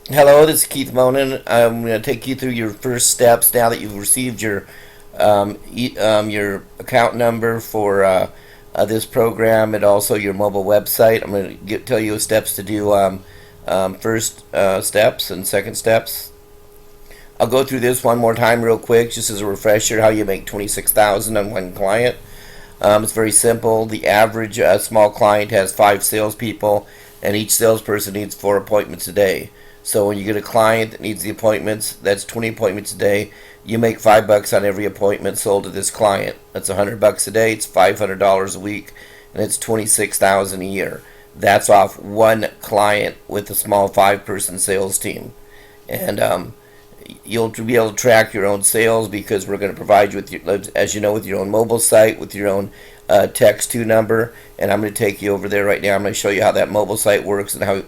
Hello, this is Keith Monen. I'm going to take you through your first steps now that you've received your account number for this program and also your mobile website. I'm going to tell you steps to do first steps and second steps. I'll go through this one more time real quick, just as a refresher, how you make 26,000 on one client. It's very simple. The average small client has 5 salespeople, and each salesperson needs 4 appointments a day. So when you get a client that needs the appointments, that's 20 appointments a day. You make $5 on every appointment sold to this client. That's $100 a day. It's $500 a week, and it's 26,000 a year. That's off one client with a small 5-person sales team, and you'll be able to track your own sales because we're going to provide you with as you know, with your own mobile site, with your own text to number, and I'm going to take you over there right now. I'm going to show you how that mobile site works and how.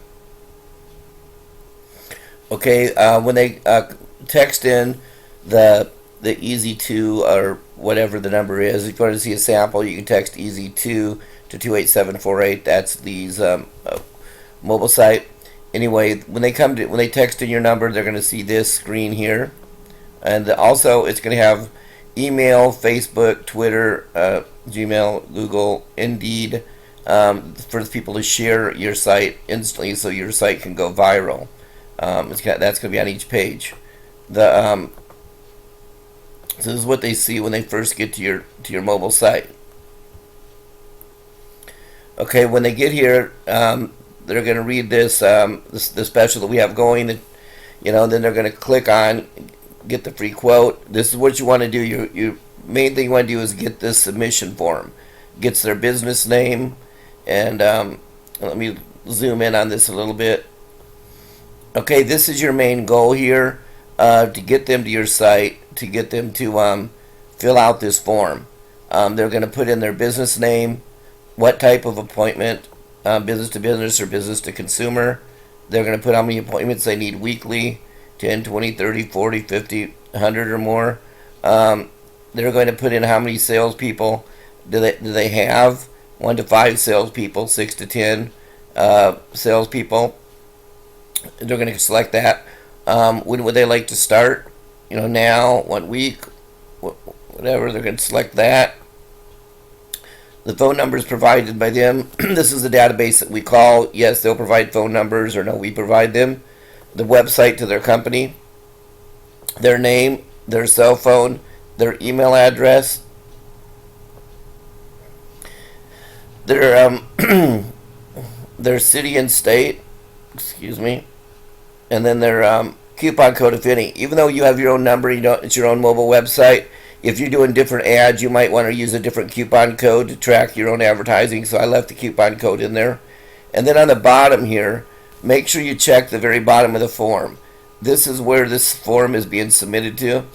Okay, when they text in the easy to or whatever the number is, if you want to see a sample, you can text easy to 28748. That's these mobile site. Anyway, when they text in your number, they're going to see this screen here, and also it's going to have email, Facebook, Twitter, Gmail, Google, Indeed, for people to share your site instantly, so your site can go viral. That's going to be on each page. So this is what they see when they first get to your mobile site. Okay, when they get here, they're going to read the special that we have going. Then they're going to click on get the free quote. This is what you want to do. Your main thing you want to do is get this submission form. Gets their business name, and let me zoom in on this a little bit. Okay, this is your main goal here, to get them to your site, to get them to fill out this form. They're going to put in their business name, what type of appointment, business to business or business to consumer. They're going to put how many appointments they need weekly, 10, 20, 30, 40, 50, 100 or more. They're going to put in how many salespeople do they have, 1 to 5 salespeople, 6 to 10 salespeople. They're going to select that. When would they like to start? Now, 1 week, whatever. They're going to select that. The phone number is provided by them. This is the database that we call. Yes, they'll provide phone numbers, or no, we provide them. The website to their company, their name, their cell phone, their email address, their their city and state, excuse me, and then their coupon code, if any. Even though you have your own number, it's your own mobile website. If you're doing different ads, you might want to use a different coupon code to track your own advertising. So I left the coupon code in there. And then on the bottom here, make sure you check the very bottom of the form. This is where this form is being submitted to.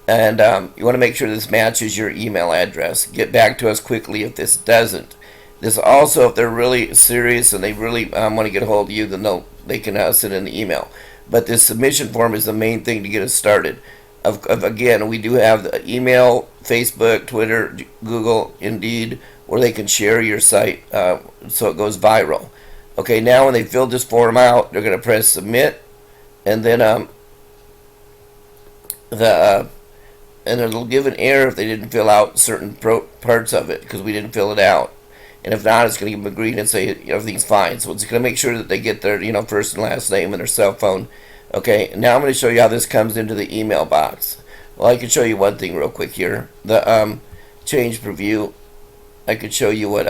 And you want to make sure this matches your email address. Get back to us quickly if this doesn't. This also, if they're really serious and they really want to get a hold of you, then they can send an email. But this submission form is the main thing to get us started. Again, we do have the email, Facebook, Twitter, Google, Indeed, where they can share your site so it goes viral. Okay, now when they fill this form out, they're going to press submit, and then and it'll give an error if they didn't fill out certain parts of it because we didn't fill it out. And if not, it's going to give them a green and say everything's fine. So it's going to make sure that they get their first and last name and their cell phone. Okay, now I'm going to show you how this comes into the email box. Well, I can show you one thing real quick here. The change preview. I could show you what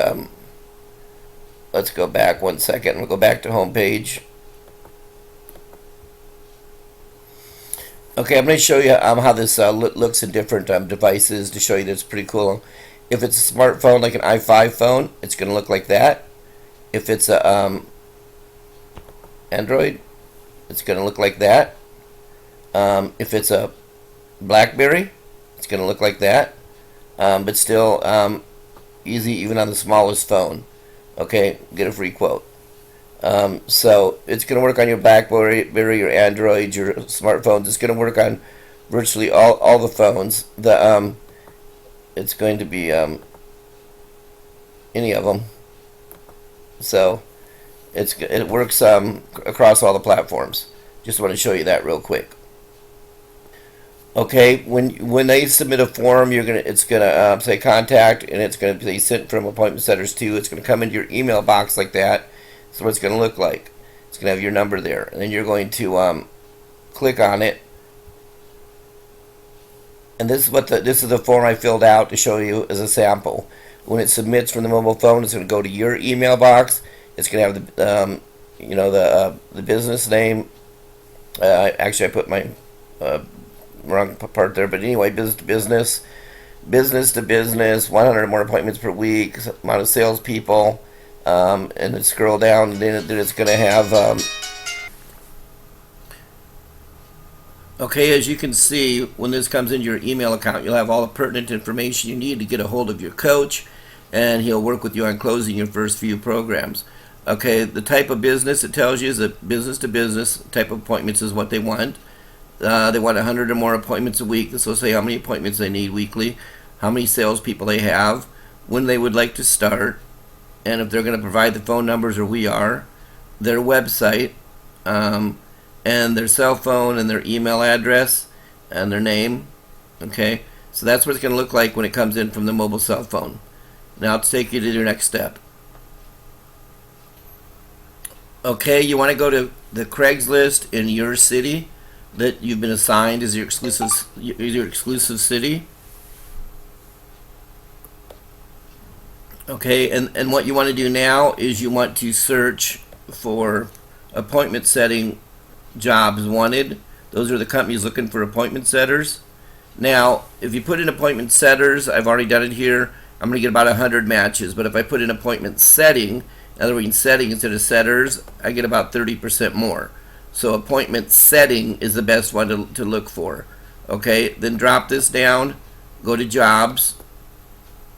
let's go back 1 second. We'll go back to home page. Okay, I'm going to show you how this looks in different devices to show you that it's pretty cool. If it's a smartphone like an i5 phone, it's going to look like that. If it's a Android, it's going to look like that. If it's a BlackBerry, it's going to look like that. But still easy even on the smallest phone. Okay, get a free quote. So it's going to work on your BlackBerry, your Android, your smartphones. It's going to work on virtually all the phones. It's going to be any of them. So it works across all the platforms. Just want to show you that real quick. Okay, when they submit a form, it's gonna say contact, and it's gonna be sent from Appointment Setters to. It's gonna come into your email box like that. So what it's gonna look like. It's gonna have your number there, and then you're going to click on it. And this is the form I filled out to show you as a sample. When it submits from the mobile phone, it's going to go to your email box. It's going to have the business name. Actually, I put my wrong part there, but anyway, business to business, 100 or more appointments per week, amount of salespeople, and then scroll down, and then it's going to have. Okay, as you can see, when this comes into your email account, you'll have all the pertinent information you need to get a hold of your coach, and he'll work with you on closing your first few programs. Okay, the type of business it tells you is a business to business type of appointments is what they want. They want 100 or more appointments a week. This will say how many appointments they need weekly, how many salespeople they have, when they would like to start, and if they're going to provide the phone numbers or we are, their website, and their cell phone and their email address and their name. Okay, so that's what it's going to look like when it comes in from the mobile cell phone. Now to take you to your next step. Okay, you want to go to the Craigslist in your city that you've been assigned as your exclusive city. Okay, and what you want to do now is you want to search for appointment setting jobs wanted. Those are the companies looking for appointment setters. Now, if you put in appointment setters, I've already done it here, I'm going to get about 100 matches. But if I put in appointment setting, in other words, setting instead of setters, I get about 30% more. So appointment setting is the best one to look for. Okay, then drop this down, go to jobs,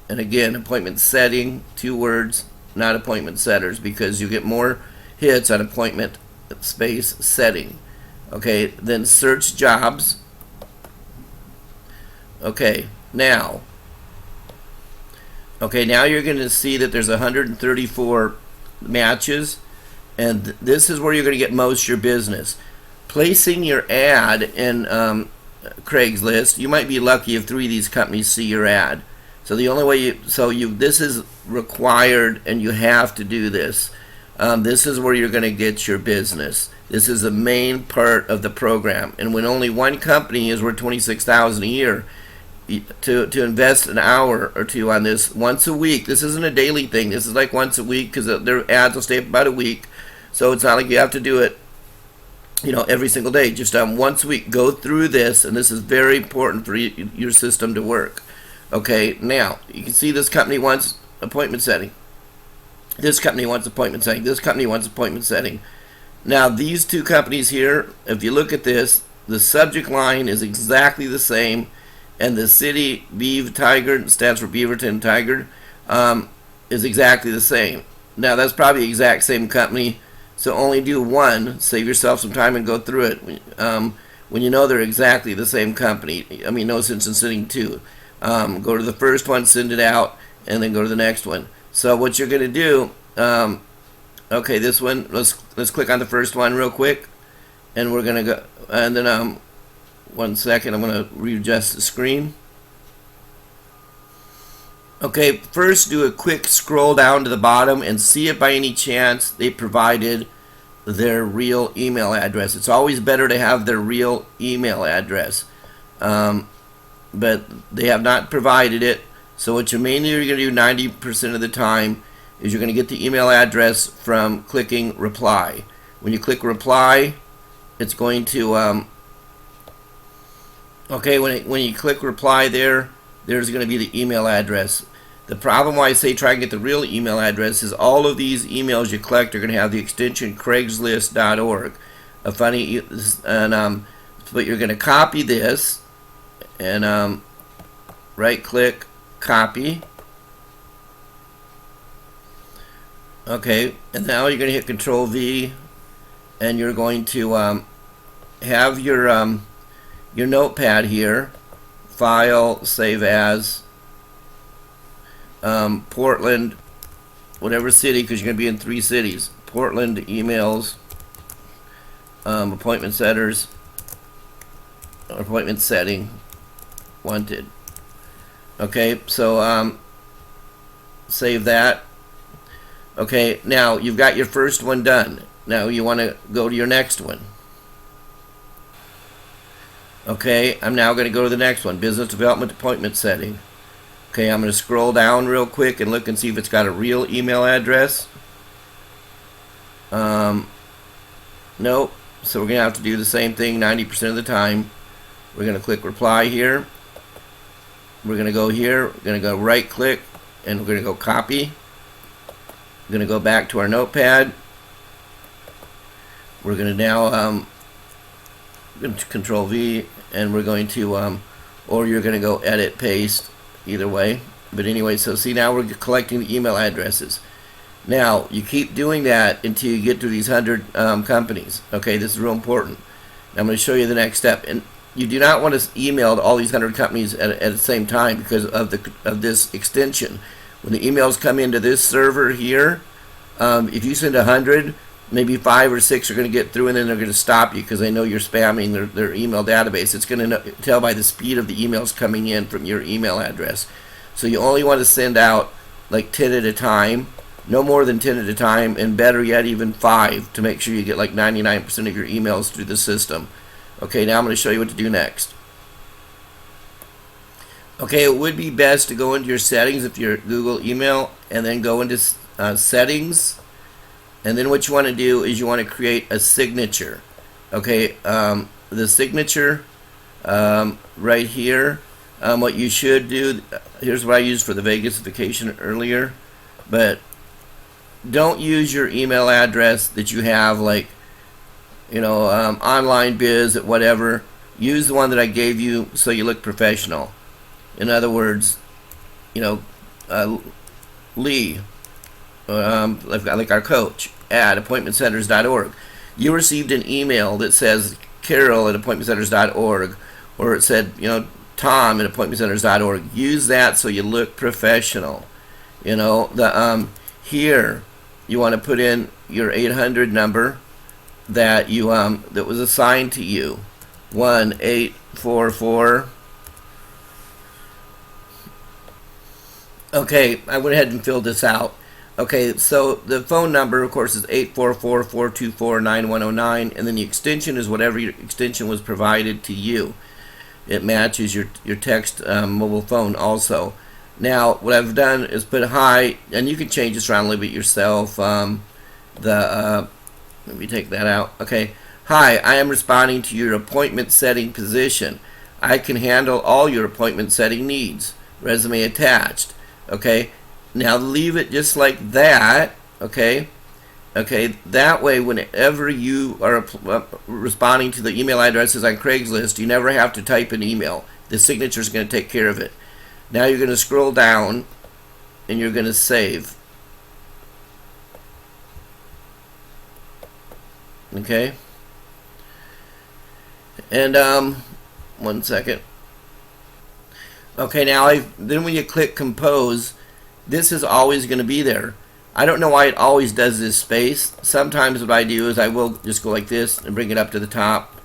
and again, appointment setting, 2 words, not appointment setters, because you get more hits on appointment space setting. Okay, then search jobs. Okay, now you're going to see that there's 134 matches, and this is where you're going to get most of your business. Placing your ad in Craigslist, you might be lucky if 3 of these companies see your ad. So the only way this is required, and you have to do this. This is where you're going to get your business. This is the main part of the program. And when only one company is worth $26,000 a year, to invest an hour or two on this once a week. This isn't a daily thing. This is like once a week, because their ads will stay up about a week. So it's not like you have to do it, every single day. Just once a week, go through this, and this is very important for your system to work. Okay, now you can see this company wants appointment setting. This company wants appointment setting. This company wants appointment setting. Now, these 2 companies here, if you look at this, the subject line is exactly the same, and the city, Beav Tiger, stands for Beaverton Tiger, is exactly the same. Now, that's probably the exact same company, so only do one. Save yourself some time and go through it. When you know they're exactly the same company, no sense in sending 2. Go to the first one, send it out, and then go to the next one. So what you're going to do, okay, this one, let's click on the first one real quick, and we're going to go, and then 1 second, I'm going to readjust the screen. Okay, first do a quick scroll down to the bottom and see if by any chance they provided their real email address. It's always better to have their real email address, but they have not provided it. So what you're going to do 90% of the time is you're going to get the email address from clicking reply. When you click reply, it's going to okay, when you click reply there's going to be the email address. The problem why I say try and get the real email address is all of these emails you collect are going to have the extension Craigslist.org. But you're going to copy this and right click, copy. Okay, and now you're going to hit Control V, and you're going to have your notepad here, file, save as, Portland, whatever city, because you're going to be in 3 cities. Portland emails appointment setters, appointment setting, wanted. Okay, so save that. Okay, now you've got your first one done. Now you want to go to your next one. Okay, I'm now going to go to the next one, business development appointment setting. Okay, I'm going to scroll down real quick and look and see if it's got a real email address. Nope. So we're going to have to do the same thing 90% of the time. We're going to click reply here. We're going to go here. We're going to go right click and we're going to go copy. We're going to go back to our notepad. We're going to now Control V, and we're going to or you're going to go edit paste, either way. But anyway, so see, now we're collecting the email addresses. Now you keep doing that until you get to these 100 companies. Okay, this is real important. Now, I'm going to show you the next step. And you do not want to email to all these 100 companies at the same time because of this extension. When the emails come into this server here, if you send 100, maybe 5 or 6 are going to get through, and then they're going to stop you because they know you're spamming their email database. It's going to tell by the speed of the emails coming in from your email address. So you only want to send out like 10 at a time, no more than 10 at a time, and better yet, even 5 to make sure you get like 99% of your emails through the system. Okay, now I'm going to show you what to do next. Okay, it would be best to go into your settings if you're Google email, and then go into settings. And then what you want to do is you want to create a signature. Okay, the signature right here. What you should do, here's what I used for the Vegas-ification earlier, but don't use your email address that you have, like, you know, online biz at whatever. Use the one that I gave you so you look professional. In other words, you know, Lee, like our coach, at AppointmentSetters.org. You received an email that says Carol at AppointmentSetters.org, or it said, you know, Tom at AppointmentSetters.org. Use that so you look professional. You know, the here you want to put in your 800 number that you that was assigned to you, 1844. Okay, I went ahead and filled this out. Okay, so the phone number, of course, is 844-424-9109, and then the extension is whatever your extension was provided to you. It matches your text mobile phone also. Now, what I've done is put hi, and you can change this around a little bit yourself. Let me take that out. Okay, hi, I am responding to your appointment setting position. I can handle all your appointment setting needs. Resume attached. Okay, now leave it just like that. Okay, that way whenever you are responding to the email addresses on Craigslist, you never have to type an email. The signature is going to take care of it. Now you're going to scroll down and you're going to save. Okay, and 1 second. Okay, now then when you click compose, this is always going to be there. I don't know why it always does this space. Sometimes what I do is I will just go like this and bring it up to the top,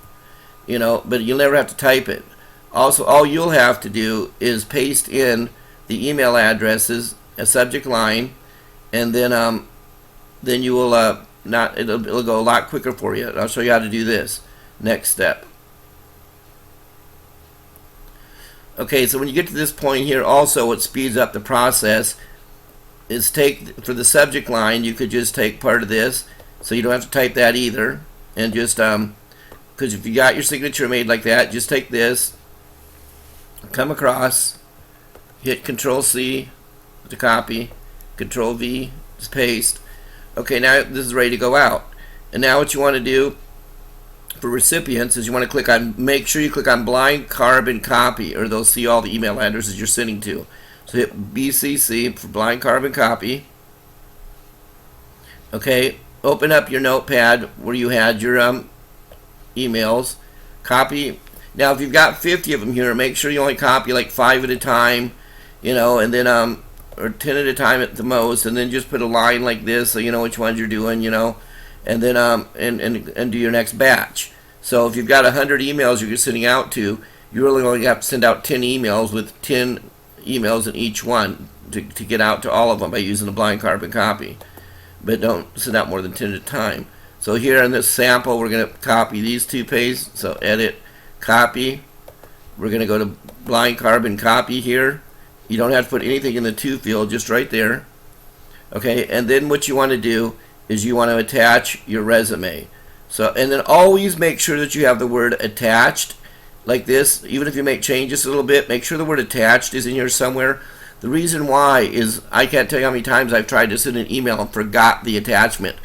you know, but you'll never have to type it. Also, all you'll have to do is paste in the email addresses, a subject line, and then you will it'll go a lot quicker for you. I'll show you how to do this. Next step. Okay, so when you get to this point here, also what speeds up the process is for the subject line, you could just take part of this, so you don't have to type that either, and just because if you got your signature made like that, just take this, come across, hit Control-C to copy, Control-V to paste. Okay, now this is ready to go out. And now what you want to do for recipients is you want to make sure you click on blind carbon copy, or they'll see all the email addresses you're sending to. So hit BCC for blind carbon copy. Okay, open up your notepad where you had your emails. Copy. Now if you've got 50 of them here, make sure you only copy like 5 at a time, you know, and then or 10 at a time at the most, and then just put a line like this so you know which ones you're doing, you know. and then and do your next batch. So if you've got 100 emails you're sending out to, you really only have to send out 10 emails with 10 emails in each one to get out to all of them by using the blind carbon copy. But don't send out more than 10 at a time. So here in this sample, we're going to copy these two pages. So edit, copy. We're going to go to blind carbon copy here. You don't have to put anything in the to field, just right there. Okay, and then what you want to do is you want to attach your resume. So, and then always make sure that you have the word attached like this. Even if you make changes a little bit, make sure the word attached is in here somewhere. The reason why is I can't tell you how many times I've tried to send an email and forgot the attachment.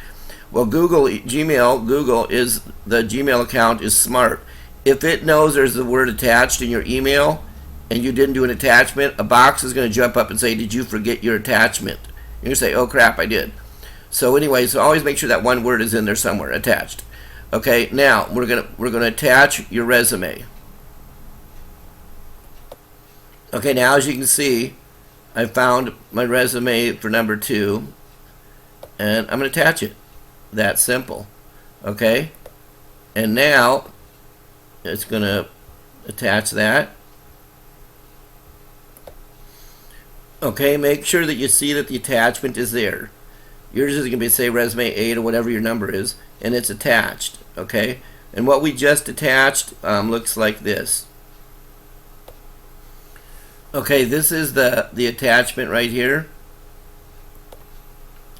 Well, Google is the Gmail account is smart. If it knows there's the word attached in your email and you didn't do an attachment, a box is going to jump up and say, did you forget your attachment? You're going to say, oh crap, I did. So anyway, so always make sure that one word is in there somewhere, attached. Okay, now we're gonna attach your resume. Okay, now as you can see, I found my resume for number 2, and I'm going to attach it. That simple. Okay, and now it's going to attach that. Okay, make sure that you see that the attachment is there. Yours is going to be, say, resume 8 or whatever your number is, and it's attached. Okay, and what we just attached looks like this. Okay, this is the attachment right here.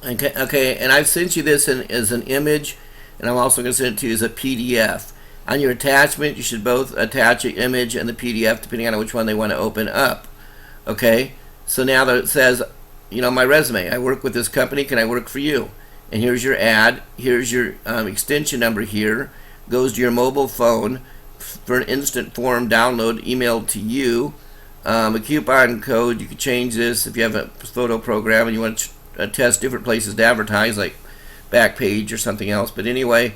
Okay, and I've sent you this as an image, and I'm also going to send it to you as a PDF. On your attachment, you should both attach an image and the PDF, depending on which one they want to open up. Okay, so now that it says, you know, my resume, I work with this company, can I work for you? And here's your ad, here's your extension number here, goes to your mobile phone for an instant form download emailed to you. A coupon code, you can change this if you have a photo program and you want to test different places to advertise, like Backpage or something else. But anyway,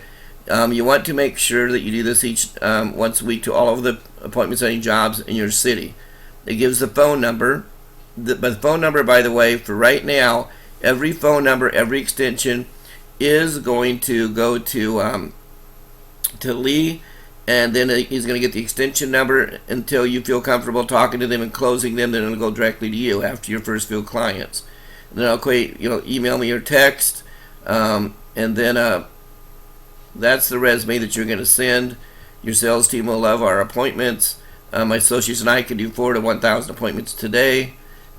you want to make sure that you do this once a week to all of the appointment setting jobs in your city. It gives the phone number. But the phone number, by the way, for right now, every phone number, every extension is going to go to Lee, and then he's going to get the extension number until you feel comfortable talking to them and closing them. Then it'll go directly to you after your first few clients. And then okay, email me or text, and then that's the resume that you're going to send. Your sales team will love our appointments. My associates and I can do 4 to 1,000 appointments today.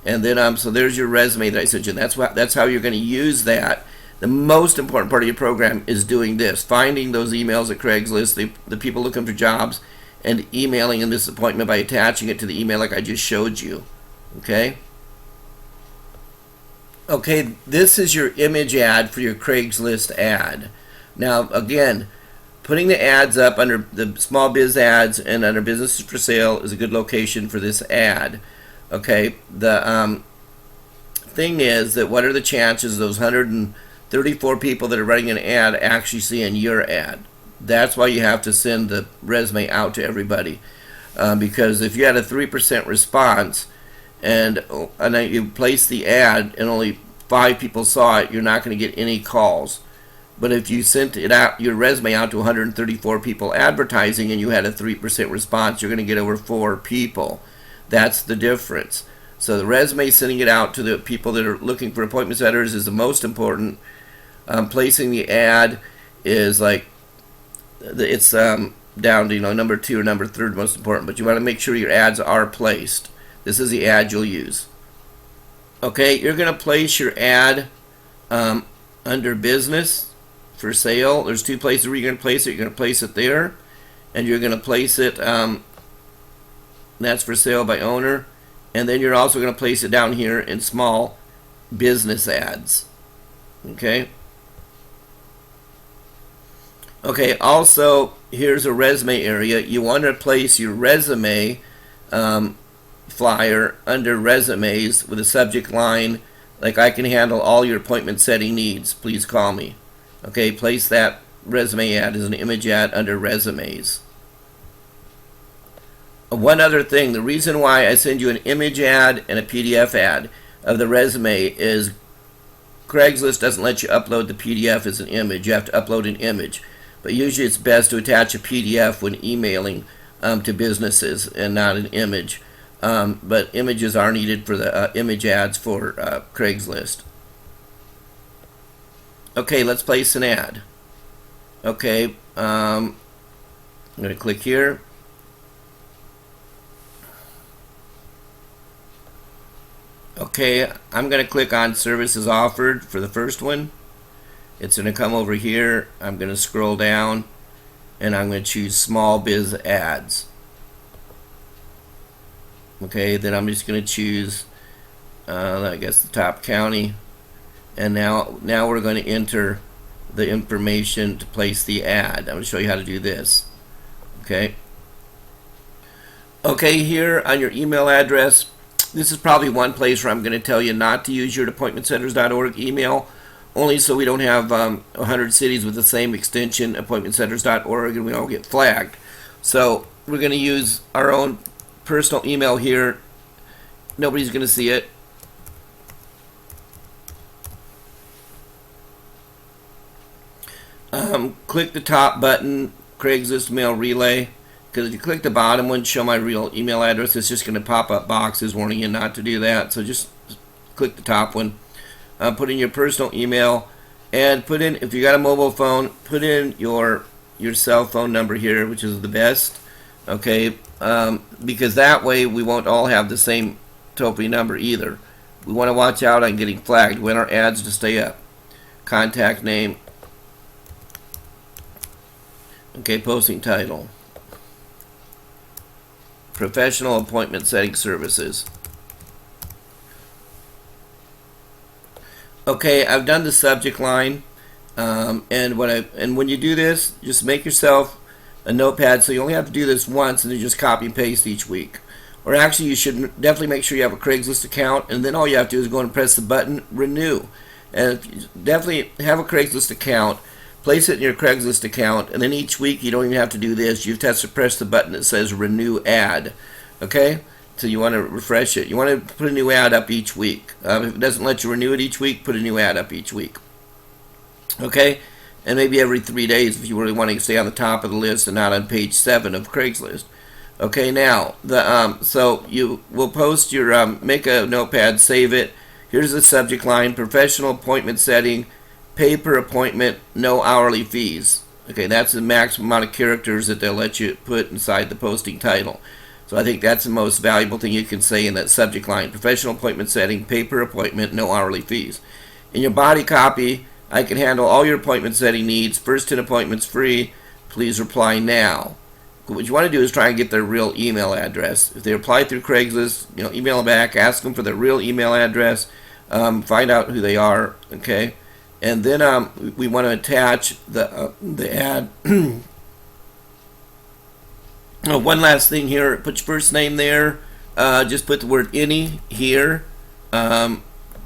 And then so there's your resume that I sent you. That's how you're going to use that. The most important part of your program is doing this, finding those emails at Craigslist, the people looking for jobs, and emailing in this appointment by attaching it to the email like I just showed you. Okay? Okay, this is your image ad for your Craigslist ad. Now, again, putting the ads up under the Small Biz Ads and under Businesses for Sale is a good location for this ad. Okay, the thing is that what are the chances of those 134 people that are running an ad actually seeing your ad? That's why you have to send the resume out to everybody. Because if you had a 3% response and you place the ad and only 5 people saw it, you're not going to get any calls. But if you sent it out, your resume out to 134 people advertising and you had a 3% response, you're going to get over 4 people. That's the difference. So the resume, sending it out to the people that are looking for appointment setters, is the most important. Placing the ad is like, it's down to number 2 or number 3 most important. But you want to make sure your ads are placed. This is the ad you'll use. Okay, you're going to place your ad under Business for Sale. There's 2 places where you're going to place it. You're going to place it there, and you're going to place it. That's for Sale by Owner, and then you're also going to place it down here in Small Business Ads. Okay. Okay. Also, here's a resume area. You want to place your resume flyer under Resumes with a subject line like, I can handle all your appointment setting needs. Please call me. Okay. Place that resume ad as an image ad under Resumes. One other thing, the reason why I send you an image ad and a PDF ad of the resume is Craigslist doesn't let you upload the PDF as an image. You have to upload an image. But usually it's best to attach a PDF when emailing to businesses and not an image. But images are needed for the image ads for Craigslist. Okay, let's place an ad. Okay, I'm going to click here. Okay, I'm going to click on services offered for the first one. It's going to come over here. I'm going to scroll down and I'm going to choose Small Biz Ads. Okay, then I'm just going to choose I guess the top county, and now we're going to enter the information to place the ad. I'm going to show you how to do this. Okay, here on your email address, this is probably one place where I'm going to tell you not to use your AppointmentSetters.org email, only so we don't have 100 cities with the same extension, AppointmentSetters.org, and we all get flagged. So we're going to use our own personal email here. Nobody's going to see it. Click the top button, Craigslist Mail Relay, because if you click the bottom one, show my real email address, it's just going to pop up boxes warning you not to do that. So just click the top one, put in your personal email, and put in, if you got a mobile phone, put in your cell phone number here, which is the best. Okay, because that way we won't all have the same toll-free number either. We want to watch out on getting flagged. We want our ads to stay up. Contact name. Okay, posting title. Professional appointment setting services. Okay, I've done the subject line, and when you do this, just make yourself a notepad, so you only have to do this once, and then just copy and paste each week. Or actually, you should definitely make sure you have a Craigslist account, and then all you have to do is go and press the button Renew. And if you definitely have a Craigslist account, place it in your Craigslist account, and then each week you don't even have to do this. You just have to press the button that says Renew Ad. Okay? So you want to refresh it. You want to put a new ad up each week. If it doesn't let you renew it each week, put a new ad up each week. Okay? And maybe every 3 days if you really want to stay on the top of the list and not on page 7 of Craigslist. Okay, now, so you will post your, make a notepad, save it. Here's the subject line: professional appointment setting, pay per appointment, no hourly fees. Okay, that's the maximum amount of characters that they'll let you put inside the posting title. So I think that's the most valuable thing you can say in that subject line: professional appointment setting, pay per appointment, no hourly fees. In your body copy, I can handle all your appointment setting needs. First 10 appointments free. Please reply now. What you want to do is try and get their real email address. If they apply through Craigslist, email them back, ask them for their real email address, find out who they are. Okay, and then we want to attach the ad. One last thing here: put your first name there. Just put the word any here, and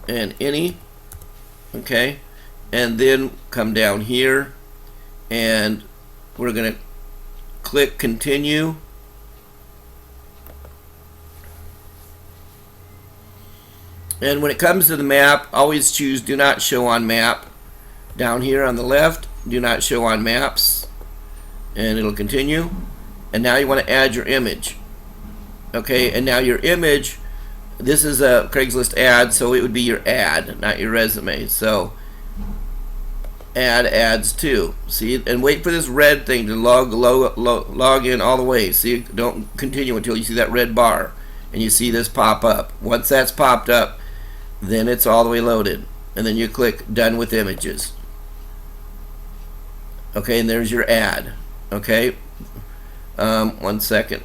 any. Okay. And then come down here, and we're going to click continue. And when it comes to the map, always choose do not show on map. Down here on the left, do not show on maps, and it'll continue. And now you want to add your image. Okay, and now your image, this is a Craigslist ad, so it would be your ad, not your resume. So add ads too. See, and wait for this red thing to log in all the way. See, don't continue until you see that red bar and you see this pop up. Once that's popped up, then it's all the way loaded, and then you click done with images. Okay, and there's your ad. Okay, 1 second.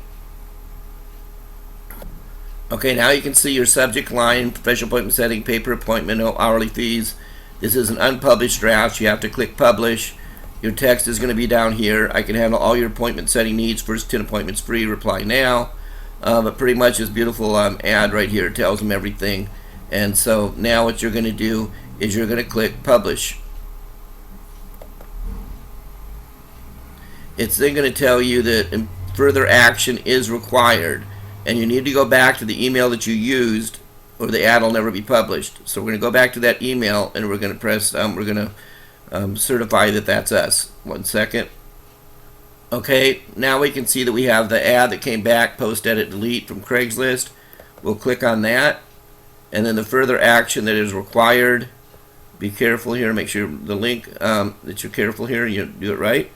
Okay, now you can see your subject line: professional appointment setting, pay per appointment, no hourly fees. This is an unpublished draft. You have to click publish. Your text is going to be down here. I can handle all your appointment setting needs. First 10 appointments free. Reply now. But pretty much this beautiful ad right here tells them everything. And so now what you're going to do is you're going to click publish. It's then going to tell you that further action is required, and you need to go back to the email that you used or the ad will never be published. So we're going to go back to that email, and we're going to press, we're going to certify that that's us. 1 second. Okay, now we can see that we have the ad that came back, post, edit, delete from Craigslist. We'll click on that, and then the further action that is required. Be careful here, make sure the link that you're careful here, you do it right.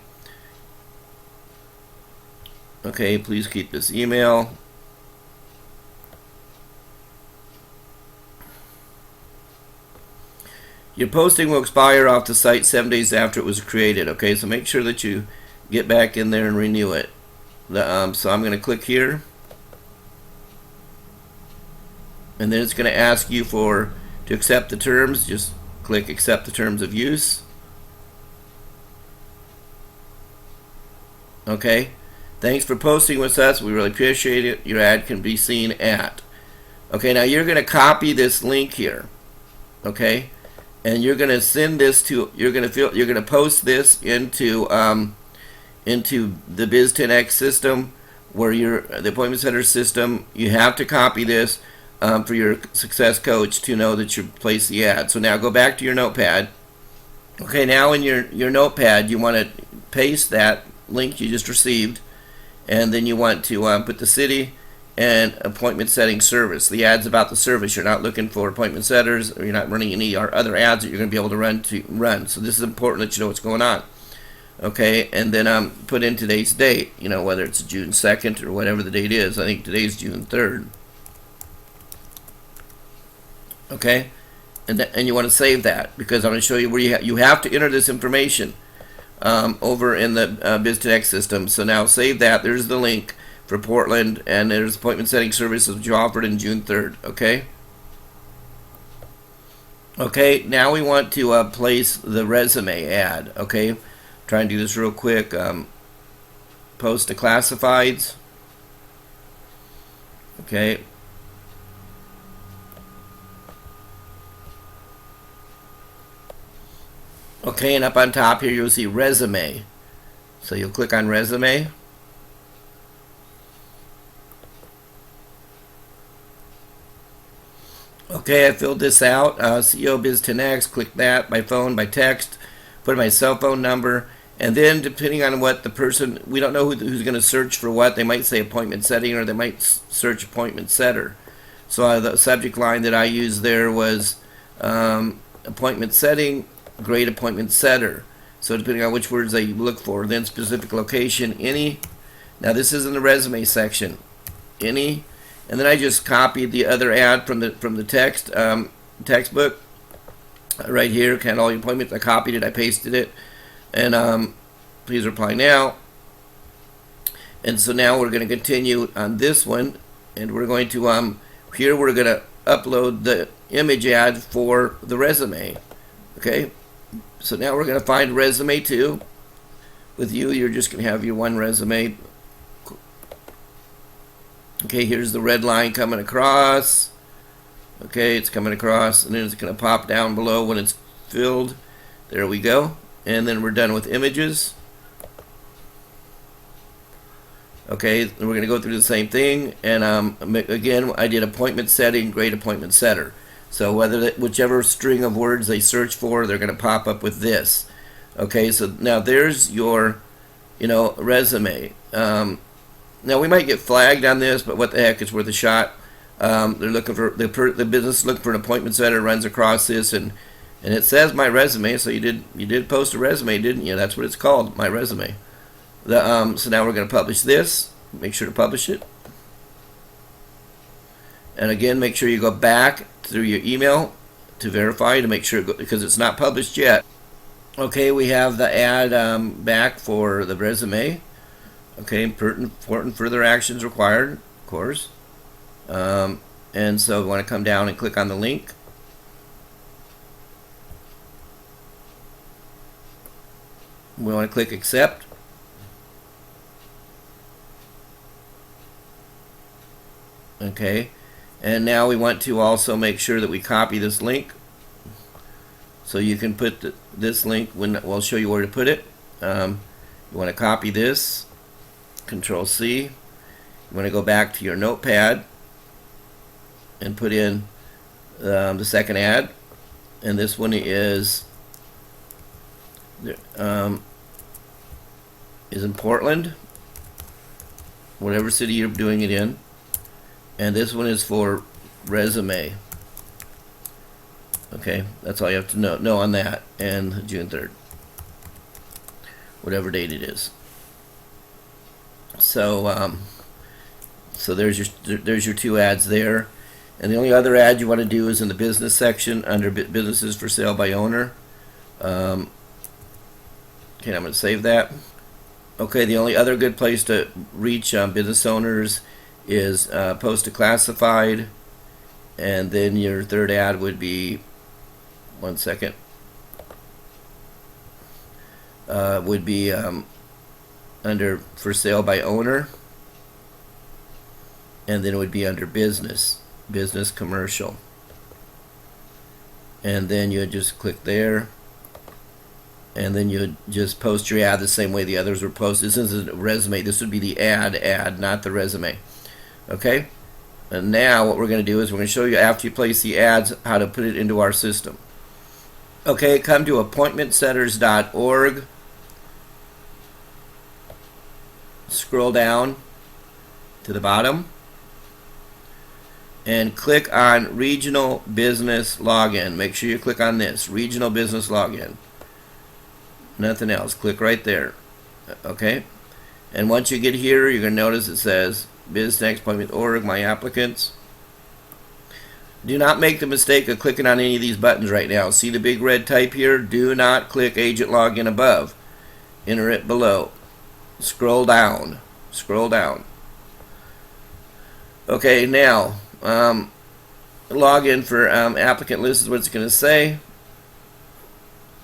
Okay, please keep this email. Your posting will expire off the site 7 days after it was created. Okay, so make sure that you get back in there and renew it. So I'm going to click here, and then it's going to ask you to accept the terms. Just click accept the terms of use. Okay, thanks for posting with us. We really appreciate it. Your ad can be seen at. Okay, now you're going to copy this link here. Okay, and you're going to send this to. You're going to post this into the Biz10X system, where the appointment setter system. You have to copy this for your success coach to know that you placed the ad. So now go back to your notepad. Okay, now in your notepad, you want to paste that link you just received, and then you want to put the city and appointment setting service. The ad's about the service. You're not looking for appointment setters, or you're not running any other ads that you're going to be able to run. So this is important that you know what's going on. Okay, and then put in today's date, whether it's June 2nd or whatever the date is. I think today's June 3rd. Okay, and you want to save that, because I'm going to show you where you have to enter this information over in the Biz10X system. So now save that. There's the link for Portland, and there's appointment setting services which you offered in June 3rd. Okay. Okay, now we want to place the resume ad. Okay, try and do this real quick. Post to classifieds. Okay. Okay, and up on top here you'll see resume. So you'll click on resume. Okay, I filled this out. CEO Biz10X, click that by phone, by text, put my cell phone number, and then depending on what the person, we don't know who's going to search for what. They might say appointment setting, or they might search appointment setter. So the subject line that I used there was appointment setting, great appointment setter. So depending on which words they look for, then specific location, any. Now this is in the resume section, any. And then I just copied the other ad from the textbook right here. Kind of all your appointments. I copied it. I pasted it, and please reply now. And so now we're going to continue on this one, and we're going to here we're going to upload the image ad for the resume. Okay, so now we're going to find resume 2. With you, you're just going to have your one resume. Okay, here's the red line coming across. Okay, it's coming across, and then it's going to pop down below when it's filled. There we go. And then we're done with images. Okay, and we're going to go through the same thing. And again, I did appointment setting, great appointment setter. So whichever string of words they search for, they're going to pop up with this. Okay, so now there's your, resume. Now we might get flagged on this, but what the heck, it's worth a shot. They're looking for the business looking for an appointment setter, runs across this, and it says my resume. So you did post a resume, didn't you? That's what it's called, my resume. So now we're going to publish this. Make sure to publish it, and again, make sure you go back through your email to verify, to make sure, because it's not published yet. Okay, we have the ad back for the resume. Okay, important further actions required, of course. And so we want to come down and click on the link. We want to click accept. Okay, and now we want to also make sure that we copy this link. So you can put this link, we'll show you where to put it. You want to copy this. Control C. You want to go back to your notepad and put in the second ad, and this one is in Portland, whatever city you're doing it in, and this one is for resume. Okay, that's all you have to know on that, and June 3rd, whatever date it is. So so there's your two ads there, and the only other ad you want to do is in the business section under businesses for sale by owner. Okay, I'm going to save that. Okay, the only other good place to reach business owners is post to classified, and then your third ad would be, one second, would be under for sale by owner, and then it would be under business commercial, and then you would just click there, and then you would just post your ad the same way the others were posted. This isn't a resume, this would be the ad, not the resume. Okay, and now what we're going to do is we're going to show you, after you place the ads, how to put it into our system. Okay, come to AppointmentSetters.org, scroll down to the bottom, and click on Regional Business Login. Make sure you click on this, Regional Business Login. Nothing else. Click right there. Okay? And once you get here, you're going to notice it says BizTaxAppointment.org, My Applicants. Do not make the mistake of clicking on any of these buttons right now. See the big red type here? Do not click Agent Login above. Enter it below. Scroll down. Scroll down. Okay, now, login for applicant list is what it's going to say.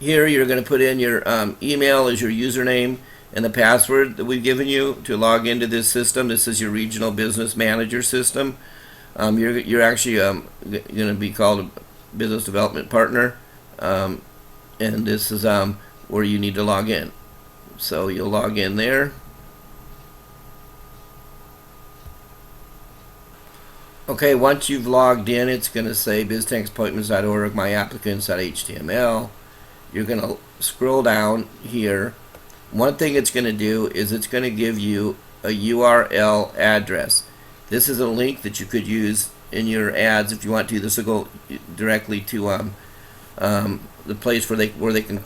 Here you're going to put in your email as your username and the password that we've given you to log into this system. This is your regional business manager system. You're actually going to be called a business development partner, and this is where you need to log in. So you'll log in there. Okay, once you've logged in, it's going to say biztaxappointments.org, myapplicants.html. You're going to scroll down here. One thing it's going to do is it's going to give you a URL address. This is a link that you could use in your ads if you want to. This will go directly to the place where they can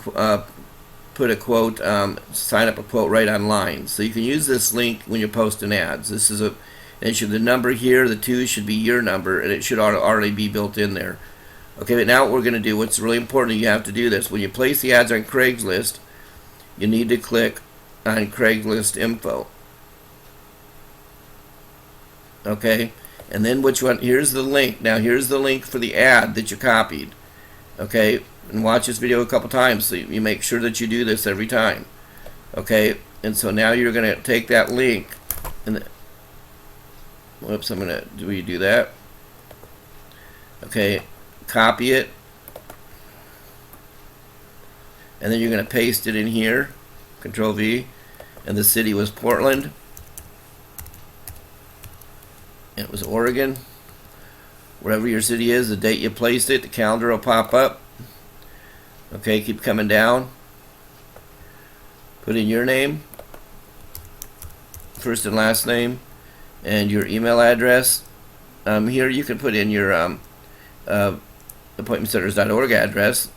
put a quote, sign up a quote right online. So you can use this link when you're posting ads. This is the number here, the 2 should be your number, and it should already be built in there. Okay, but now what we're going to do, what's really important, you have to do this. When you place the ads on Craigslist, you need to click on Craigslist info. Okay, and then here's the link. Now here's the link for the ad that you copied. Okay, and watch this video a couple times so you make sure that you do this every time. Okay, and so now you're going to take that link, and whoops, I'm going to do that. Okay, copy it, and then you're going to paste it in here, Control V, and the city was Portland, and it was Oregon. Wherever your city is, the date you placed it, the calendar will pop up. Okay, keep coming down. Put in your name, first and last name, and your email address. Here you can put in your AppointmentSetters.org address.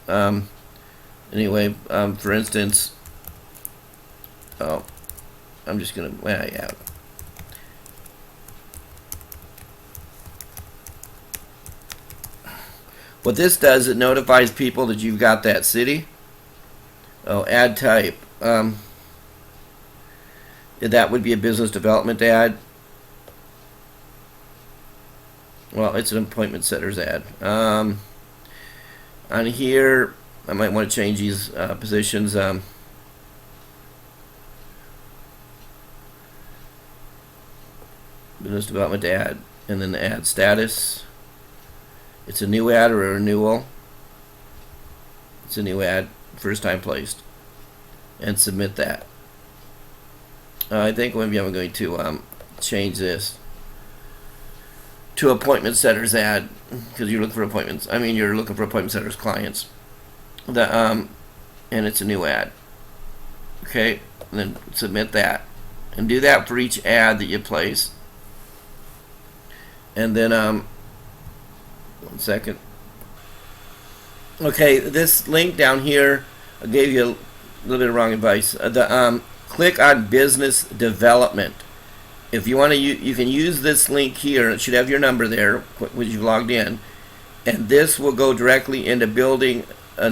Anyway, for instance, I'm just gonna, well, yeah. What this does, it notifies people that you've got that city. Oh, ad type. That would be a business development ad. Well, it's an appointment setters ad. On here, I might want to change these positions. Business development ad, and then the ad status. It's a new ad or a renewal. It's a new ad, first time placed, and submit that. I think maybe I'm going to change this. to appointment setters ad, because you're looking for appointments. I mean, you're looking for appointment setters clients. And it's a new ad. Okay, and then submit that, and do that for each ad that you place. And then 1 second. Okay, this link down here, I gave you a little bit of wrong advice. Click on business development. If you want to, you can use this link here. It should have your number there when you've logged in, and this will go directly into building a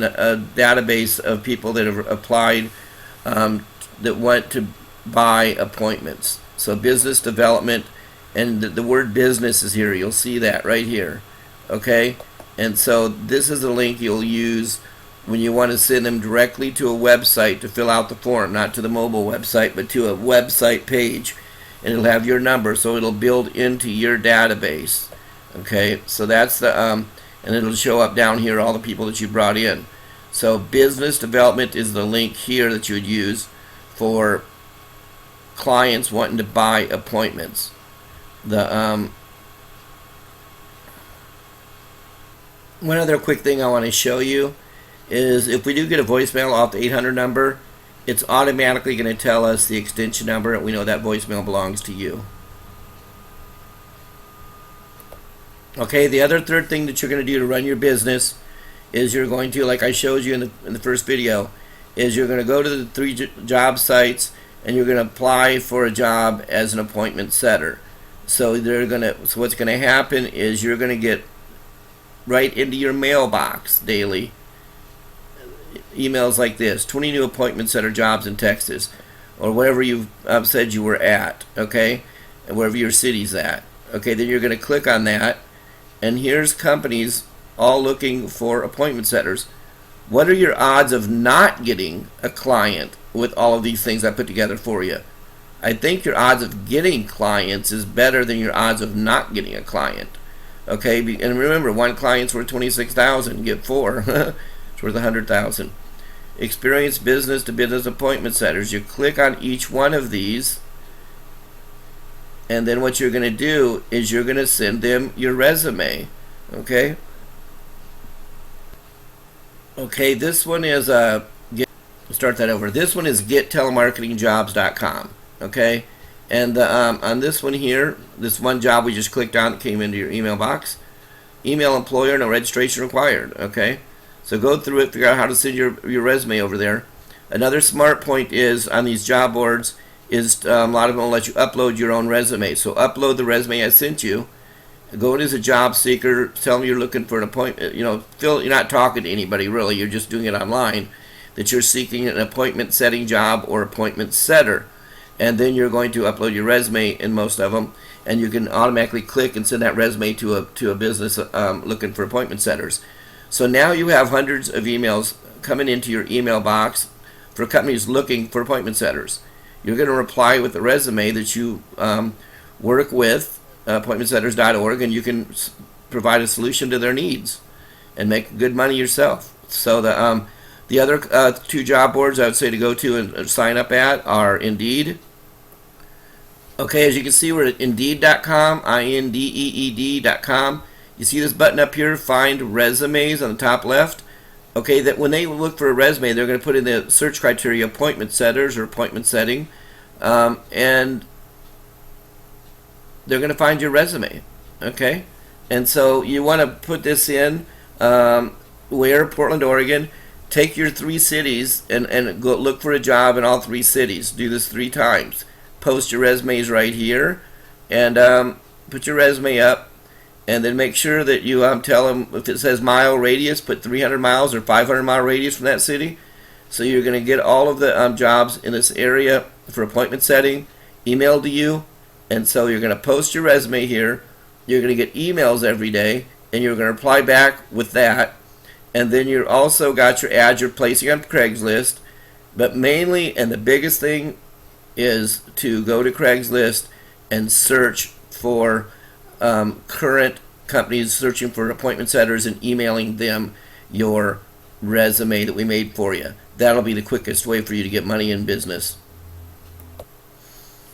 database of people that have applied that want to buy appointments. So business development, and the word business is here. You'll see that right here. Okay, and so this is a link you'll use when you want to send them directly to a website to fill out the form, not to the mobile website, but to a website page, and it'll have your number, so it'll build into your database. Okay, so that's the and it'll show up down here all the people that you brought in. So business development is the link here that you would use for clients wanting to buy appointments. The one other quick thing I want to show you is if we do get a voicemail off the 800 number, it's automatically going to tell us the extension number, and we know that voicemail belongs to you. Okay, the other third thing that you're going to do to run your business is you're going to, like I showed you in the first video, is you're going to go to the 3 job sites and you're going to apply for a job as an appointment setter. So what's going to happen is you're going to get right into your mailbox daily emails like this: 20 new appointment setter jobs in Texas, or wherever you've said you were at, okay, and wherever your city's at. Okay, then you're going to click on that, and here's companies all looking for appointment setters. What are your odds of not getting a client with all of these things I put together for you? I think your odds of getting clients is better than your odds of not getting a client. Okay, and remember, one client's worth $26,000. Get 4, it's worth $100,000. Experienced business to business appointment setters. You click on each one of these, and then what you're going to do is you're going to send them your resume. Okay. Okay, this one is start that over. This one is gettelemarketingjobs.com. Okay, and on this one here, this one job we just clicked on that came into your email box. Email employer, no registration required. Okay, so go through it, figure out how to send your resume over there. Another smart point is on these job boards is a lot of them will let you upload your own resume. So upload the resume I sent you. Go in as a job seeker. Tell them you're looking for an appointment. You know, you're not talking to anybody really. You're just doing it online. That you're seeking an appointment setting job or appointment setter, and then you're going to upload your resume in most of them, and you can automatically click and send that resume to a business looking for appointment setters. So now you have hundreds of emails coming into your email box for companies looking for appointment setters. You're going to reply with the resume that you work with AppointmentSetters.org, and you can provide a solution to their needs and make good money yourself. So the other 2 job boards I would say to go to and sign up at are Indeed. Okay, as you can see, we're at Indeed.com, Indeed.com. You see this button up here, Find Resumes, on the top left? Okay, that when they look for a resume, they're going to put in the search criteria appointment setters or appointment setting, and they're going to find your resume. Okay, and so you want to put this in where? Portland, Oregon. Take your 3 cities and go look for a job in all 3 cities. Do this 3 times. Post your resumes right here, and put your resume up, and then make sure that you tell them if it says mile radius, put 300 miles or 500 mile radius from that city. So you're going to get all of the jobs in this area for appointment setting emailed to you, and so you're going to post your resume here. You're going to get emails every day, and you're going to reply back with that. And then you're also got your ads you're placing on Craigslist, but mainly, and the biggest thing is to go to Craigslist and search for current companies searching for appointment setters and emailing them your resume that we made for you. That'll be the quickest way for you to get money in business.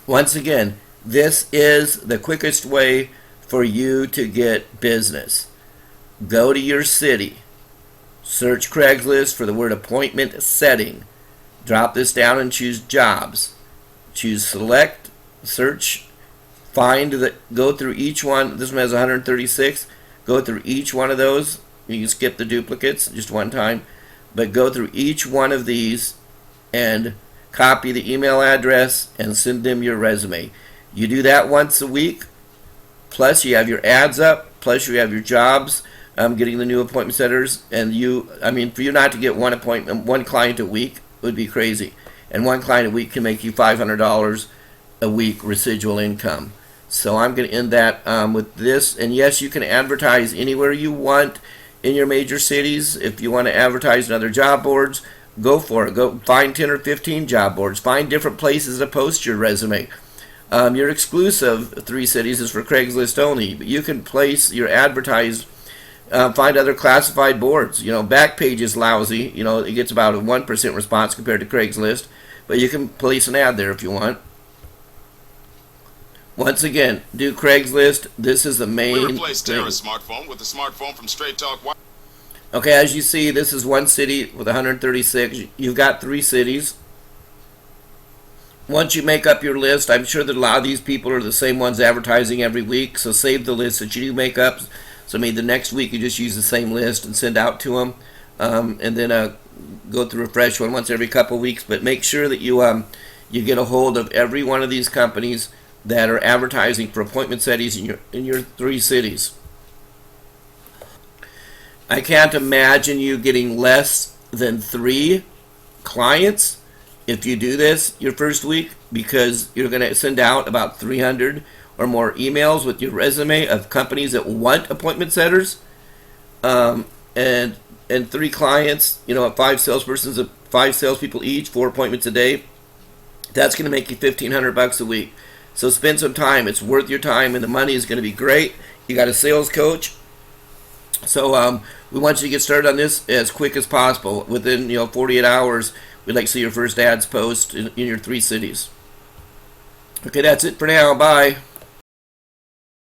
Once again, this is the quickest way for you to get business. Go to your city. Search Craigslist for the word appointment setting. Drop this down and choose jobs. Choose select, search, go through each one. This one has 136. Go through each one of those. You can skip the duplicates just one time. But go through each one of these and copy the email address and send them your resume. You do that once a week. Plus you have your ads up. Plus you have your jobs. Getting the new appointment setters. And for you not to get one client a week would be crazy. And one client a week can make you $500 a week residual income. So I'm going to end that with this. And yes, you can advertise anywhere you want in your major cities. If you want to advertise in other job boards, go for it. Go find 10 or 15 job boards. Find different places to post your resume. Your exclusive 3 cities is for Craigslist only, but you can place your find other classified boards. Backpage is lousy. It gets about a 1% response compared to Craigslist, but you can place an ad there if you want. Once again, do Craigslist. This is the main We replaced thing. Tara's smartphone with a smartphone from Straight Talk. Okay, as you see, this is one city with 136. You've got 3 cities. Once you make up your list, I'm sure that a lot of these people are the same ones advertising every week, so save the list that you do make up. So maybe the next week you just use the same list and send out to them, and then go through a fresh one once every couple weeks. But make sure that you get a hold of every one of these companies that are advertising for appointment settings in your 3 cities. I can't imagine you getting less than 3 clients if you do this your first week, because you're going to send out about 300 or more emails with your resume of companies that want appointment setters, and 3 clients, at 5 salespersons, 5 salespeople each, 4 appointments a day. That's going to make you $1,500 a week. So spend some time. It's worth your time, and the money is going to be great. You got a sales coach. So we want you to get started on this as quick as possible. Within 48 hours, we'd like to see your first ads post in your 3 cities. Okay, that's it for now. Bye.